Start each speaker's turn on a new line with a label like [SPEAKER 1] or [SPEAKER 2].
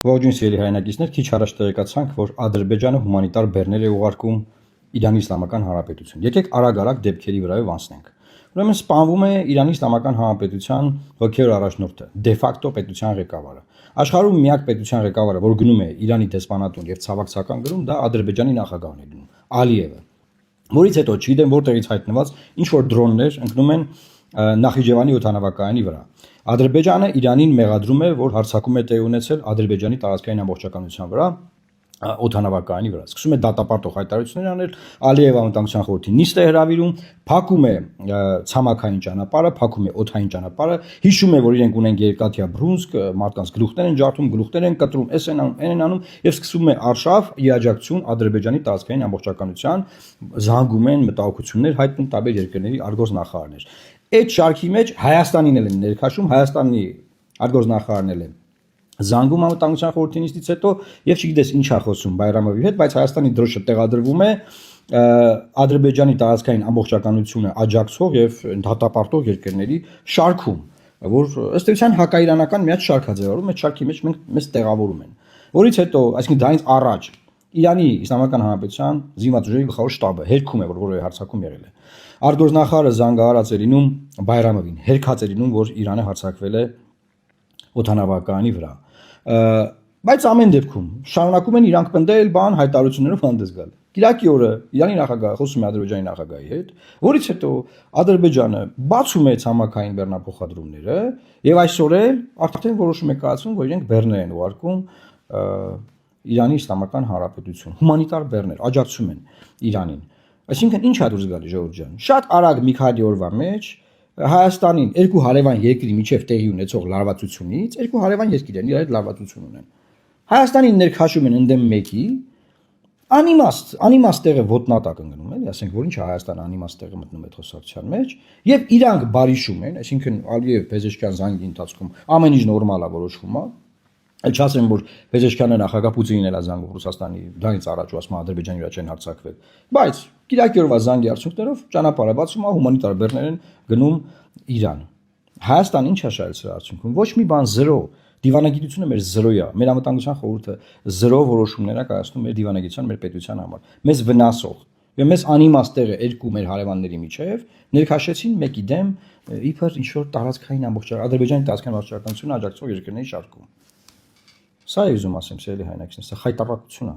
[SPEAKER 1] Ողջույն սիրելի հայրենակիցներ, քիչ առաջ տեղեկացանք, որ Ադրբեջանը հումանիտար բեռներ է ուղարկում Իրանի Իսլամական Հանրապետություն։ Եկեք արագ-արագ դեպքերի վրայով անցնենք։ Ուրեմն սպանվում է Իրանի Իսլամական Հանրապետության հոգևոր առաջնորդը, դե ֆակտո պետության ղեկավարը։ Աշխարհում միակ պետության ղեկավարը, որ գնում է Իրանի դեսպանատուն եւ ցավակցական գրում, դա Ադրբեջանի նախագահն է գնում, Ալիևը։ Որից հետո չգիտեմ որտեղից հայտնված ինչ որ դրոններ ընկնում են Նախիջևանի օդանավակայանի վրա։ Ադրբեջանը Իրանին մեղադրում է, որ հարձակում է տեղի ունեցել Ադրբեջանի տարածքային ամբողջականության վրա օդանավակայանի վրա։ Սկսում է դատապարտող հայտարարություններ անել, Ալիևը անվտանգության խորհրդի նիստ է հրավիրում, փակում է ցամաքային ճանապարհը, փակում է օդային ճանապարհը, հիշում է, որ իրենք ունեն երկաթյա բռունցք, մարդկանց գլուխներ են ջարդում, գլուխներ են կտրում, էս են անում, այն են անում եւ սկսում է արշավ իաջակցություն Ադրբեջանի տարածքային ամբողջականության, զանգում են մտահոգություններ հայտնում տարբեր երկրների արտգործնախարարներ։ Այդ շարքի մեջ Հայաստանին էլ են ներքաշում, Հայաստանի արտգործնախարարն էլ է զանգում անվտանգության խորհրդի նիստից հետո եւ չգիտես ինչ է խոսում Բայրամովի հետ, բայց Հայաստանի դրոշը տեղադրվում է Ադրբեջանի տարածքային ամբողջականությունը աջակցող եւ դատապարտող երկրների շարքում, որ ըստ էության հակաիրանական մի հատ շարք է ձևավորում, այդ շարքի մեջ մեզ տեղավորում են։ Որից հետո, այսինքն դրանից առաջ Իրանի Իսլամական Հանրապետության զինված ուժերի գլխավոր շտաբը հերքում է, որ որևէ հարձակում եղել է։ Արտգործնախարարը զանգահարած է լինում Բայրամովին, հերքած է լինում, որ Իրանը հարձակվել է օդանավակայանի վրա։ Բայց ամեն դեպքում շարունակում են իրանք պնդել բան հայտարարություններով հանդես գալ։ Կիրակի օրը Իրանի նախագահը խոսում է Ադրբեջանի նախագահի հետ, որից հետո Ադրբեջանը բացում է ցամաքային բեռնափոխադրումները եւ այսօր էլ արդեն որոշում է կայացվում, որ իրենք բեռներ են ուղարկում Իրանի Իսլամական Հանրապետություն, հումանիտար բեռներ, աջակցում են Իրանին։ Այսինքն ինչ է դուրս գալի ժողովուրդ ջան։ Շատ արագ մի քանի օրվա մեջ Հայաստանին երկու հարևան երկրի միջև տեղի ունեցող լարվածությունից երկու հարևան երկիր են իրար հետ լարվածություն ունեն։ Հայաստանին ներքաշում են ընդդեմ մեկի, անիմաստ տեղը ոտնատակ ընկնում էլի, ասենք որ ինչ է Հայաստանը անիմաստ տեղը մտնում այդ խոսակցության մեջ, եւ իրանք բարիշում են, այսինքն Ալիև Փեզեշքյան զանգի ընթացքում ամեն ինչ նորմալ է որոշվում է։ Էլ չասեմ, որ Փեզեշքյանը նախագահ Պուտինին էլ է զանգում Ռուսաստանի դրանից առաջ ու ասում Ադրբեջանի վրա չեն հարձակվել։ Բայց Կիրակի օրվա զանգի արդյունքներով ճանապարհը բացում է, հումանիտար բեռներ են գնում Իրան։ Հայաստանը ինչ է շահել սրա արդյունքում։ Ոչ մի բան զերո։ Դիվանագիտությունը մեր զերո է։ Մեր անվտանգության խորհուրդը զերո որոշումներ է կայացնում մեր դիվանագիտության, մեր պետության համար։ Մեզ վնասող եւ մեզ անիմաստ տեղը երկու մեր հարևանների միջև ներքաշեցին մեկի դեմ իբր ինչ որ տարածքային ամբողջական Ադրբեջանի տարածքային ամբողջականությունը աջակցող երկրների շարքում։ Սա է ուզում ասեմ, սիրելի հայրենակիցներ, սա խայտարակություն է։